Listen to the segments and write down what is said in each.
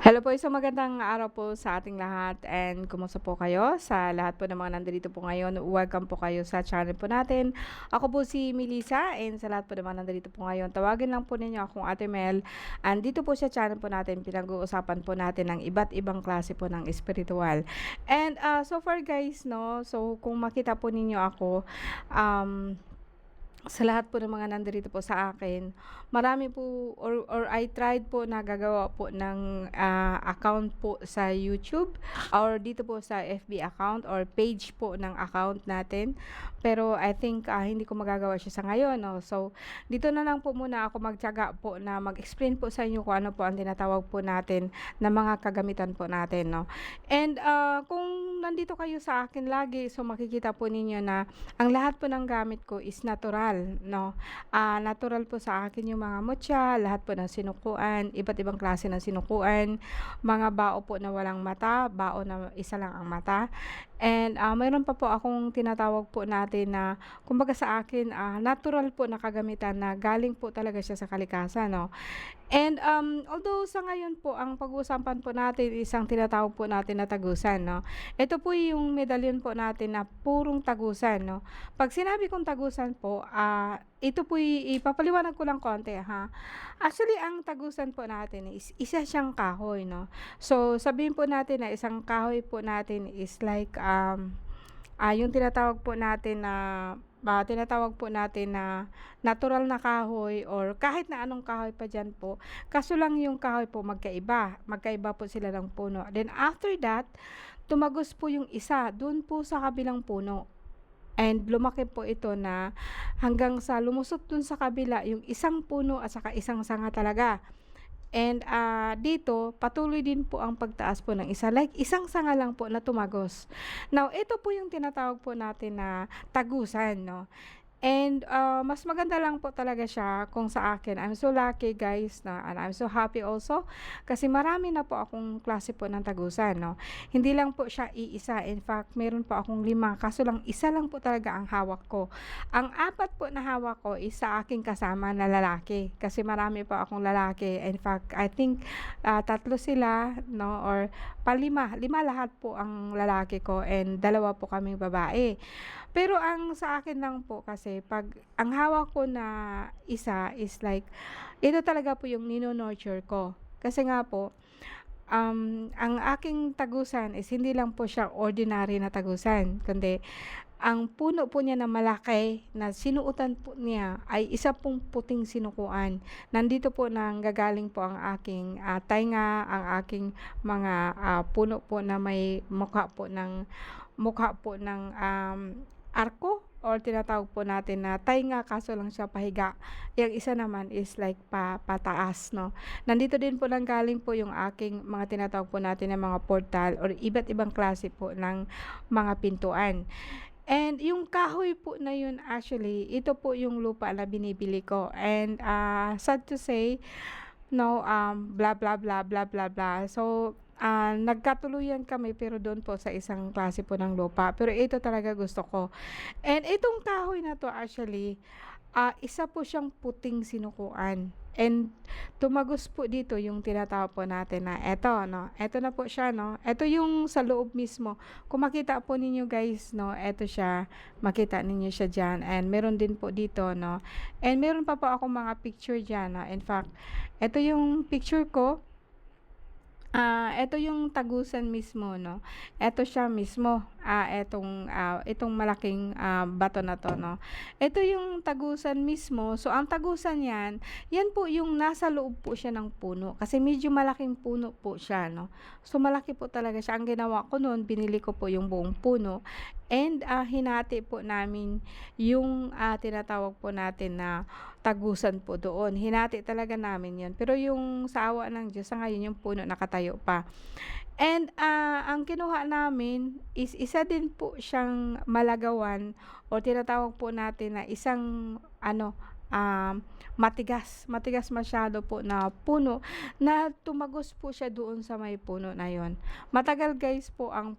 Hello po, isang magandang araw po sa ating lahat and kumusta po kayo? Sa lahat po ng mga nandito po ngayon, welcome po kayo sa channel po natin. Ako po si Melissa and sa lahat po ng mga nandito po ngayon, tawagin lang po ninyo akong Ate Mel. And dito po sa channel po natin, pinag-uusapan po natin ng iba't ibang klase po ng espiritual. And so far guys, no, so kung makita po ninyo ako, um, sa lahat po ng mga nandirito po sa akin, marami po or I tried po na gagawa po ng, account po sa YouTube or dito po sa FB account or page po ng account natin. Pero I think, hindi ko magagawa siya sa ngayon 'no. So, dito na lang po muna ako magtiyaga po na mag-explain po sa inyo kung ano po ang tinatawag po natin na mga kagamitan po natin 'no. And, kung nandito kayo sa akin lagi, so makikita po ninyo na ang lahat po ng gamit ko is natural 'no. Natural po sa akin yung mga mutya, lahat po ng sinukuan, iba't ibang klase ng sinukuan, mga bao po na walang mata, bao na isa lang ang mata. And, mayroon pa po akong tinatawag po natin na kumbaga sa akin, natural po na kagamitan na galing po talaga siya sa kalikasan 'no. And, although sa ngayon po ang pag-uusapan po natin isang tinatawag po natin na tagusan 'no. Ito po yung medalyon po natin na purong tagusan 'no. 'Pag sinabi kong tagusan po, ito po'y ipapaliwanag ko lang konti ha. Actually ang tagusan po natin is isa siyang kahoy 'no. So sabihin po natin na isang kahoy po natin is like, yung tinatawag po natin na natural na kahoy or kahit na anong kahoy pa diyan po, kaso lang yung kahoy po magkaiba, magkaiba po sila ng puno. Then after that, tumagos po yung isa dun po sa kabilang puno and lumaki po ito na hanggang sa lumusot dun sa kabila yung isang puno at saka isang sanga talaga. And, dito patuloy din po ang pagtaas po ng isa, like isang sanga lang po na tumagos. Now ito po yung tinatawag po natin na tagusan 'no. And, mas maganda lang po talaga siya kung sa akin. I'm so lucky guys na and I'm so happy also kasi marami na po akong klase po ng tagusan 'no. Hindi lang po siya iisa, in fact meron po akong 5 kaso lang isa lang po talaga ang hawak ko. Ang 4 po na hawak ko is sa aking kasama na lalaki kasi marami po akong lalaki. In fact, I think, 3 sila 'no or 5 lahat po ang lalaki ko and 2 po kaming babae. Pero ang sa akin lang po kasi 'pag ang hawak ko na isa is like, ito talaga po yung nino-nurture ko. Kasi nga po, ang aking tagusan is hindi lang po siya ordinary na tagusan, kundi ang puno po niya na malaki na sinuutan po niya ay isa pong puting sinukuan. Nandito po nanggagaling po ang aking, tainga, ang aking mga, puno po na may mukha po ng arko or tinatawag po natin na tainga kaso lang siya pahiga. Yang isa naman is like pataas 'no. Nandito din po nanggaling po yung aking mga tinatawag po natin na mga portal or iba't ibang klase po ng mga pintuan. And yung kahoy po na yun actually, ito po yung lupa na binibili ko and, sad to say 'no, blah, blah, blah, blah, blah, blah. So, nagkatuluyan kami pero do'n po sa isang klase po ng lupa, pero ito talaga gusto ko. And itong kahoy na 'to actually, isa po siyang puting sinukuan and tumagos po dito yung tinatawag po natin na eto 'no, eto na po siya 'no, eto yung sa loob mismo. Kung makita po ninyo guys 'no, eto siya, makita ninyo siya diyan and meron din po dito 'no, and meron pa po akong mga picture diyan 'no. In fact, eto yung picture ko. Eto yung tagusan mismo 'no, eto siya mismo, itong malaking, bato na 'to 'no. Eto yung tagusan mismo, so ang tagusan 'yan po yung nasa loob po siya ng puno kasi medyo malaking puno po siya 'no. So malaki po talaga siya, ang ginawa ko nun binili ko po yung buong puno and, hinati po namin yung, tinatawag po natin na tagusan po doon, hinati talaga namin 'yun. Pero yung sa awa ng Diyos sa ngayon yung puno nakatayo pa. And, ang kinuha namin is isa din po siyang malagawan o tinatawag po natin na isang ano, matigas masyado po na puno na tumagos po siya doon sa may puno na yon. Matagal guys po ang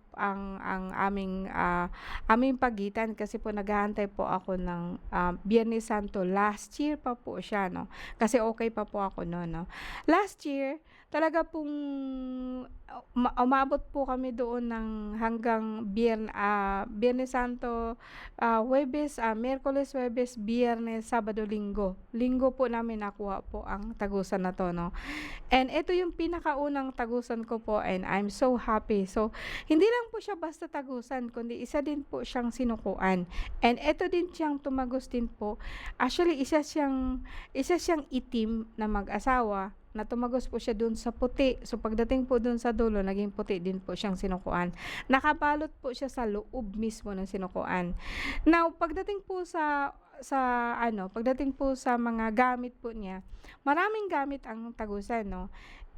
aming pagitan kasi po naghahantay po ako ng Biyernes Santo. Last year pa po siya, no? Kasi okay pa po ako noon, no? Last year, talaga pong umabot po kami doon ng hanggang Biyernes Santo, Miyerkules, Huwebes, Biyernes, Sabado, Linggo. Linggo po namin nakuha po ang tagusan na 'to, 'no. And ito yung pinakaunang tagusan ko po and I'm so happy. So, hindi lang po siya basta tagusan kundi isa din po siyang sinukuan. And ito din siyang tumagos din po. Actually, isa siyang itim na mag-asawa na tumagos po siya dun sa puti. So, pagdating po dun sa dulo, naging puti din po siyang sinukuan. Nakabalot po siya sa loob mismo ng sinukuan. Now, pagdating po sa mga gamit po niya, maraming gamit ang tagusan, no?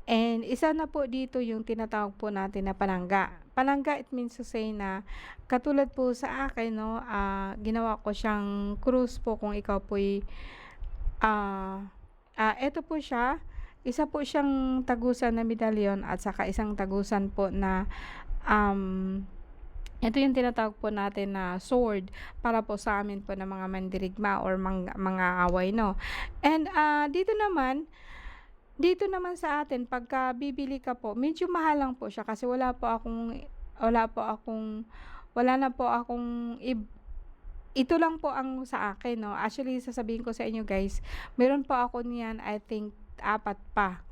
And isa na po dito yung tinatawag po natin na palangga. Palangga, it means to say na katulad po sa akin, no, ginawa ko siyang krus po kung ikaw po'y eto po siya, isa po siyang tagusan na medalyon at saka isang tagusan po na um, ito yung tinatawag po natin na sword para po sa amin po ng mga mandirigma or mga away, no. And dito naman sa atin pagka bibili ka po, medyo mahal lang po siya kasi wala na po akong ito lang po ang sa akin, 'no. Actually, sasabihin ko sa inyo guys, meron po ako niyan, I think apat pa.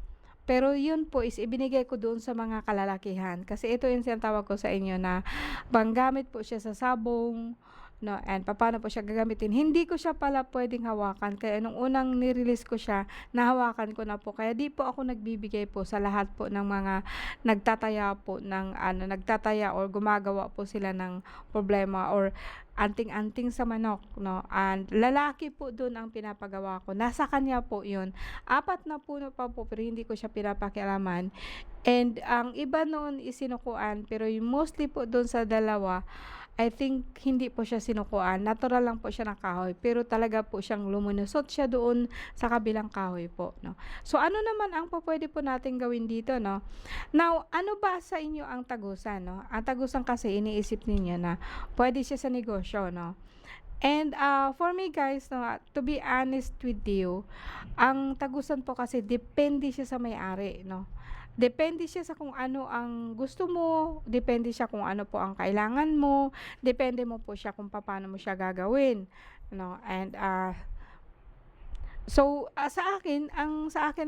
Pero yun po is ibinigay ko doon sa mga kalalakihan. Kasi ito yung tinatawag ko sa inyo na panggamit po siya sa sabong, no, and papaano po siya gagamitin. Hindi ko siya pala puwedeng hawakan. Kaya nung unang ni-release ko siya, nahawakan ko na po. Kaya di po ako nagbibigay po sa lahat po ng mga nagtataya or gumagawa po sila ng problema or anting-anting sa manok, no. And lalaki po dun ang pinapagawa ko. Nasa kanya po yun. Apat na puno pa po pero hindi ko siya pinapakialaman. And ang iba noon is sinukuan pero yung mostly po dun sa dalawa, I think hindi po siya sinukuan, natural lang po siya na kahoy, pero talaga po siyang lumulusot siya doon sa kabilang kahoy po, 'no. So, ano naman ang pupuwede po nating gawin dito, 'no. Now, ano ba sa inyo ang tagusan, 'no? Ang tagusan kasi iniisip ninyo na puwede siya sa negosyo, 'no. And, for me guys, 'no, to be honest with you, ang tagusan po kasi depende siya sa may-ari, 'no. Depende siya sa kung ano ang gusto mo, depende siya kung ano po ang kailangan mo, depende mo po siya kung papaano mo siya gagawin, 'no. And, sa akin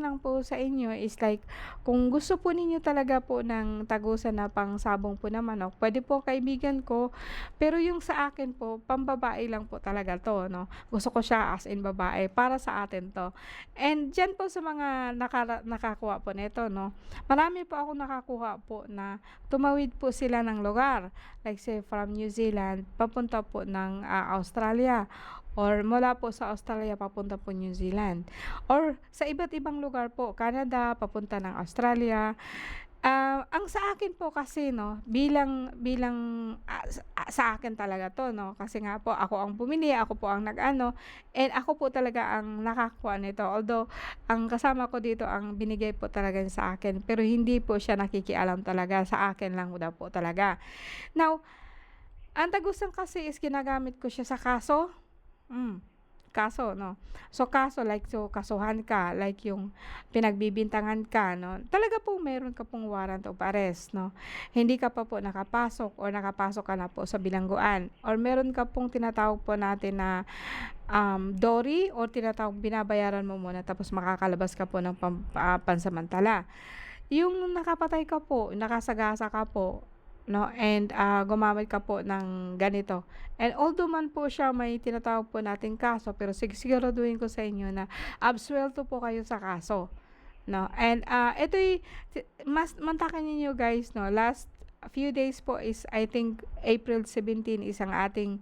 lang po sa inyo is like, kung gusto po ninyo talaga po ng tagusan na pangsabong po na manok, puwede po kaibigan ko. Pero yung sa akin po, pambabae lang po talaga 'to, 'no. Gusto ko siya as in babae, para sa atin 'to. And diyan po sa mga nakakuha po nito, 'no, marami po akong nakakuha po na tumawid po sila ng lugar. Like say from New Zealand papunta po ng, Australia or mula po sa Australia papunta po New Zealand or sa iba't ibang lugar po, Canada papunta ng Australia. Ang sa akin po kasi, 'no, bilang bilang, sa akin talaga 'to, 'no, kasi nga po ako ang bumili, ako po ang nag-ano, and ako po talaga ang nakakuha nito. Although ang kasama ko dito ang binigay po talaga niya sa akin, pero hindi po siya nakikialam talaga, sa akin lang daw po talaga. Now, ang tagusan kasi is ginagamit ko siya sa kaso. Hmm, kaso, 'no. Kasuhan ka, like yung pinagbibintangan ka, 'no, talaga pong meron ka pong warrant of arrest, 'no. Hindi ka pa po nakapasok or nakapasok ka na po sa bilangguan or meron ka pong tinatawag po natin na, DORI or binabayaran mo muna tapos makakalabas ka po ng pansamantala. Yung nakapatay ka po, nakasagasa ka po, 'no, and, gumamit ka po ng ganito. And although man po siya may tinatawag po nating kaso, pero siguraduhin ko sa inyo na absuelto po kayo sa kaso, 'no. And, ito'y mas mantakin ninyo guys, 'no, last few days po is I think April 17 is ang ating,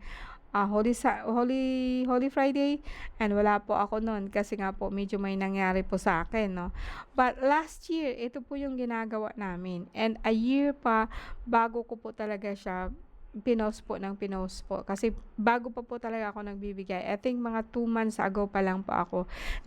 Holy Friday, and wala po ako nun kasi nga po medyo may nangyari po sa akin, 'no. But last year, ito po yung ginagawa namin and a year pa bago ko po talaga siya pinost po ng pinost po. Kasi bago pa po talaga ako nagbibigay. I think mga 2 months ago pa lang po ako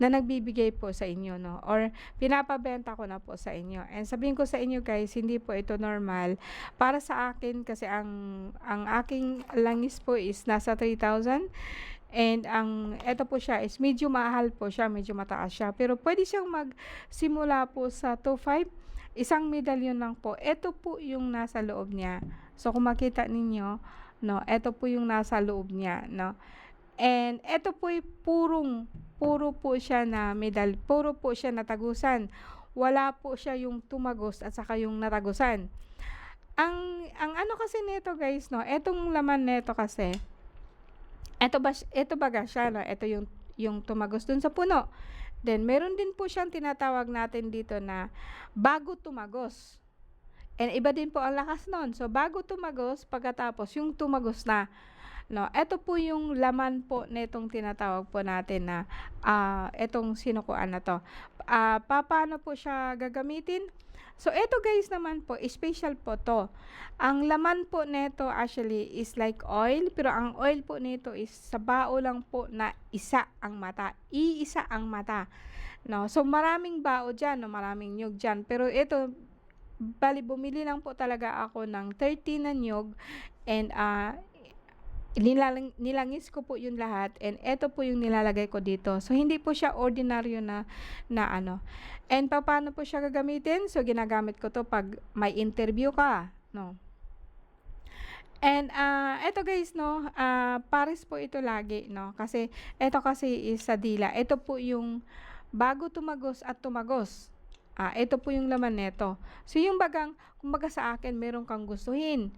na nagbibigay po sa inyo, no? Or pinapabenta ko na po sa inyo. And sabihin ko sa inyo guys, hindi po ito normal. Para sa akin kasi ang aking langis po is nasa 3,000. And eto po siya is medyo mahal po siya, medyo mataas siya. Pero pwede siyang magsimula po sa 2,500. Isang medalyon lang po. Ito po yung nasa loob niya. So kung makita ninyo, no, ito po yung nasa loob niya, no. And ito po ay puro po siya na medal, puro po siya natagusan. Wala po siya yung tumagos at saka yung natagusan. Ang ano kasi nito guys, no, etong laman nito kasi, ito baga siya, no, ito yung tumagos dun sa puno. Then meron din po siyang tinatawag natin dito na bago tumagos. And iba din po ang lakas nun. So bago tumagos, pagkatapos yung tumagos na, no, ito po yung laman po nitong tinatawag po natin na itong sinukuan na to. Paano po siya gagamitin? So ito guys naman po, special po to. Ang laman po nito actually is like oil, pero ang oil po nito is sa bao lang po na isa ang mata. Iisa ang mata. No, so maraming bao diyan, no, maraming nyug diyan. Pero ito bali bumili lang po talaga ako ng 30 na nyug and nilangis ko po yung lahat and eto po yung nilalagay ko dito. So hindi po siya ordinaryo na ano. And paano po siya gagamitin? So ginagamit ko to pag may interview ka, no. And eto guys, no, pares po ito lagi, no. Kasi eto kasi is sa dila. Ito po yung bago tumagos at tumagos. Ito po yung laman nito. So yung kumbaga sa akin meron kang gustuhin.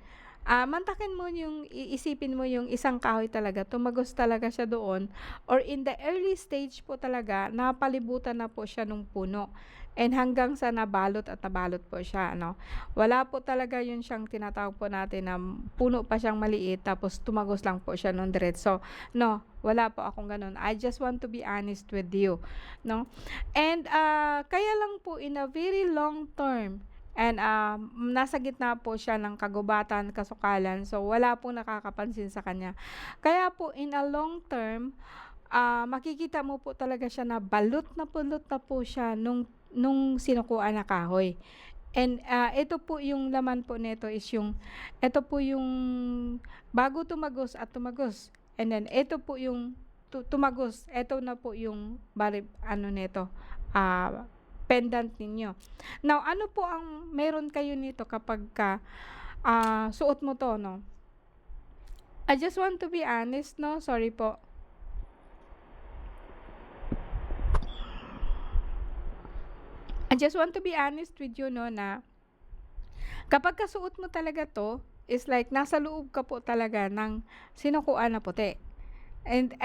Mantakin mo yung iisipin mo yung isang kahoy talaga, tumagos talaga siya doon or in the early stage po talaga napalibutan na po siya nung puno. And hanggang sa nabalot at nabalot po siya, no. Wala po talaga yun siyang tinatawag po natin na puno pa siyang maliit tapos tumagos lang po siya nung diretso. No, wala po akong ganun. I just want to be honest with you, no. And kaya lang po in a very long term and nasa gitna po siya ng kagubatan, kasukalan. So wala pong nakakapansin sa kanya. Kaya po in a long term, makikita mo po talaga siya na balot na po siya nung sinukuan na kahoy. And ito po yung laman po nito is ito po yung bago tumagos at tumagos. And then ito po yung tumagos. Ito na po yung ano nito, pendant ninyo. Now, ano po ang meron kayo nito kapag suot mo to, no? I just want to be honest, no? Sorry po. I just want to be honest with you, no, na kapag kasuot mo talaga to, is like nasa loob ka po talaga ng sinukuan na puti. And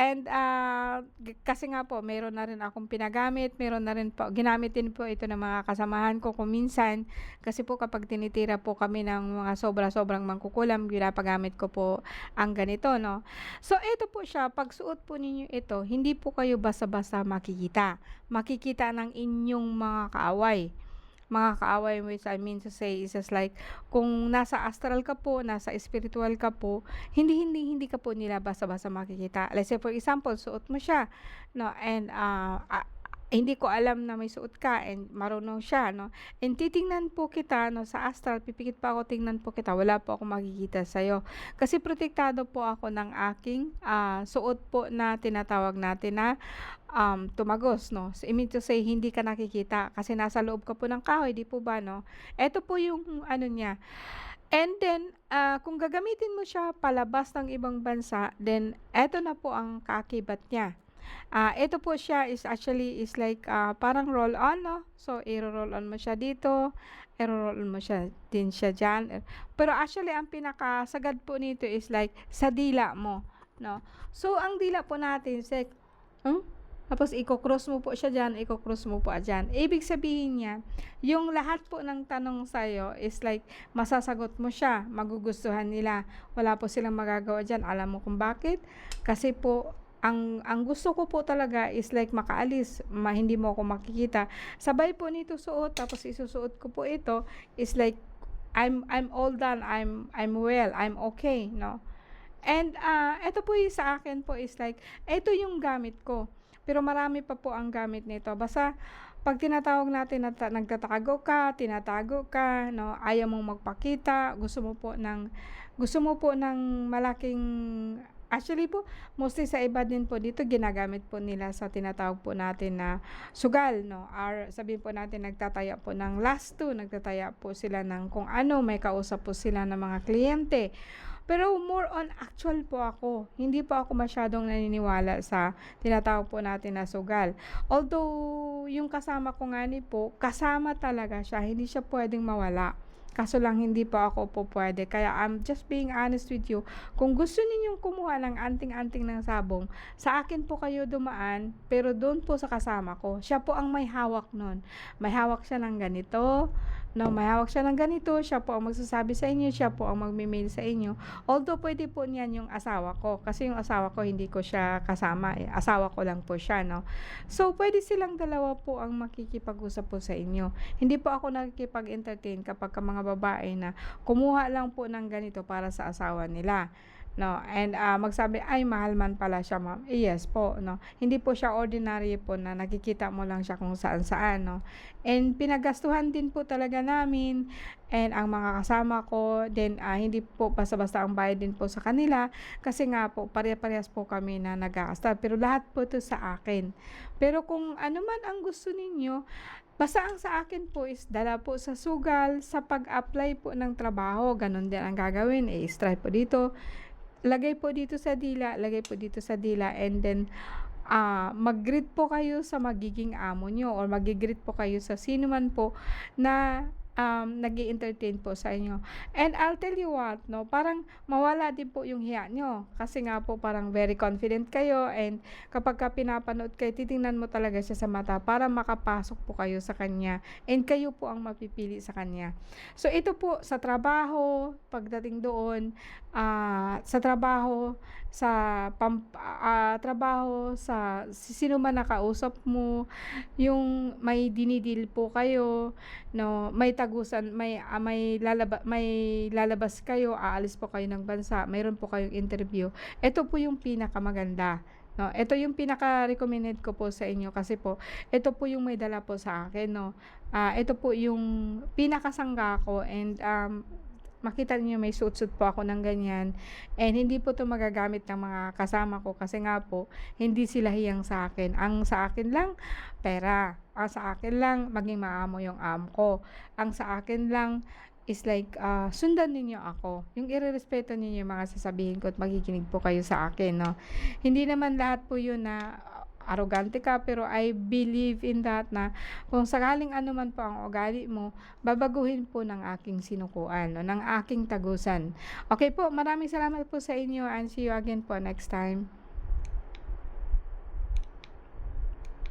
kasi nga po meron na rin akong pinagamit, meron na rin po ginamit din po ito ng mga kasamahan ko kung minsan. Kasi po kapag tinitira po kami ng mga sobrang mangkukulam, ginagamit ko po ang ganito, no. So ito po siya, pag suot po ninyo ito, hindi po kayo basta-basta makikita. Makikita ng inyong mga kaaway, which I mean to say is just like kung nasa astral ka po, nasa spiritual ka po, hindi ka po nila basta-basta makikita. Let's say for example, suot mo siya, no, and hindi ko alam na may suot ka and marunong siya, no. And titingnan po kita, no, sa astral, pipikit pa ako, tingnan po kita, wala po akong makikita sa'yo. Kasi protektado po ako ng aking suot po na tinatawag natin na tumagos, no. So, I mean to say, hindi ka nakikita kasi nasa loob ka po ng kahoy, di po ba, no. Ito po yung ano niya. And then, kung gagamitin mo siya palabas ng ibang bansa, then eto na po ang kaakibat niya. Ito po siya is actually is like parang roll on, no. So i-roll on mo siya dito, i-roll on mo siya din siya diyan. Pero actually ang pinakasagad po nito is like sa dila mo, no. So ang dila po natin tapos iko-cross mo po siya diyan, iko-cross mo po diyan. Ibig sabihin niya, yung lahat po ng tanong sa iyo is like masasagot mo siya, magugustuhan nila. Wala po silang magagawa diyan. Alam mo kung bakit? Kasi po ang gusto ko po talaga is like makaalis, hindi mo ako makikita. Sabay po nito suot, tapos isusuot ko po ito is like I'm all done, I'm well, I'm okay, no? And, eto po yung sa akin po is like, eto yung gamit ko, pero marami pa po ang gamit nito. Basta 'pag tinatawag natin na tinatago ka 'no, ayaw mong magpakita, gusto mo po ng malaking actually po, mostly sa iba din po dito ginagamit po nila sa tinatawag po natin na sugal 'no, or sabihin po natin nagtataya po ng last two, nagtataya po sila ng kung ano, may kausap po sila ng mga kliyente. Pero more on actual po ako, hindi po ako masyadong naniniwala sa tinatawag po natin na sugal. Although yung kasama ko nga ni po, kasama talaga siya, hindi siya puwedeng mawala. Kaso lang hindi po ako po puwede. Kaya I'm just being honest with you, kung gusto ninyong kumuha ng anting-anting ng sabong, sa akin po kayo dumaan, pero do'n po sa kasama ko. Siya po ang may hawak nun. May hawak siya ng ganito, 'no, may hawak siya ng ganito, siya po ang magsasabi sa inyo, siya po ang magme-mail sa inyo. Although puwede po niyan yung asawa ko, kasi yung asawa ko hindi ko siya kasama, eh, asawa ko lang po siya 'no. So, puwede silang dalawa po ang makikipag-usap po sa inyo. Hindi po ako nakikipag-entertain kapagka mga babae na kumuha lang po ng ganito para sa asawa nila, 'no, and, magsabi, "Ay mahal man pala siya ma'am." Eh, yes po 'no, hindi po siya ordinary po na nakikita mo lang siya kung saan-saan 'no. And pinaggastuhan din po talaga namin and ang mga kasama ko then, hindi po basta-basta ang bayad din po sa kanila kasi nga po pare-parehas po kami na nag-aasta pero lahat po 'to sa akin. Pero kung ano man ang gusto ninyo, basta ang sa akin po is dala po sa sugal, sa pag-apply po ng trabaho gano'n din ang gagawin, i-stripe po dito, lagay po dito sa dila, lagay po dito sa dila and then, mag-greet po kayo sa magiging amo niyo or maggi-greet po kayo sa sino man po na, nag-e-entertain po sa inyo. And I'll tell you what 'no, parang mawala din po yung hiya niyo kasi nga po parang very confident kayo and kapagka pinapanood kayo titingnan mo talaga siya sa mata para makapasok po kayo sa kanya and kayo po ang mapipili sa kanya. So ito po sa trabaho, pagdating doon, sa trabaho, trabaho, sa sino man nakausap mo, yung may dinidil po kayo 'no, may lalabas kayo, aalis po kayo ng bansa, mayroon po kayong interview. Ito po yung pinakamaganda 'no, ito yung pinaka-recommended ko po sa inyo kasi po ito po yung may dala po sa akin 'no. Ito po yung pinakasangga ko and, makita niyo may suot-suot po ako ng ganyan and hindi po 'to magagamit ng mga kasama ko kasi nga po hindi sila hiyang sa akin. Ang sa akin lang pera, ang sa akin lang maging maamo yung amo ko. Ang sa akin lang is like, sundan ninyo ako, yung irerespeto ninyo yung mga sasabihin ko at makikinig po kayo sa akin 'no. Hindi naman lahat po yun na arogante ka pero I believe in that na kung sakaling ano man po ang ugali mo, babaguhin po ng aking sinukuan o ng aking tagusan. Okay po, maraming salamat po sa inyo and see you again po next time.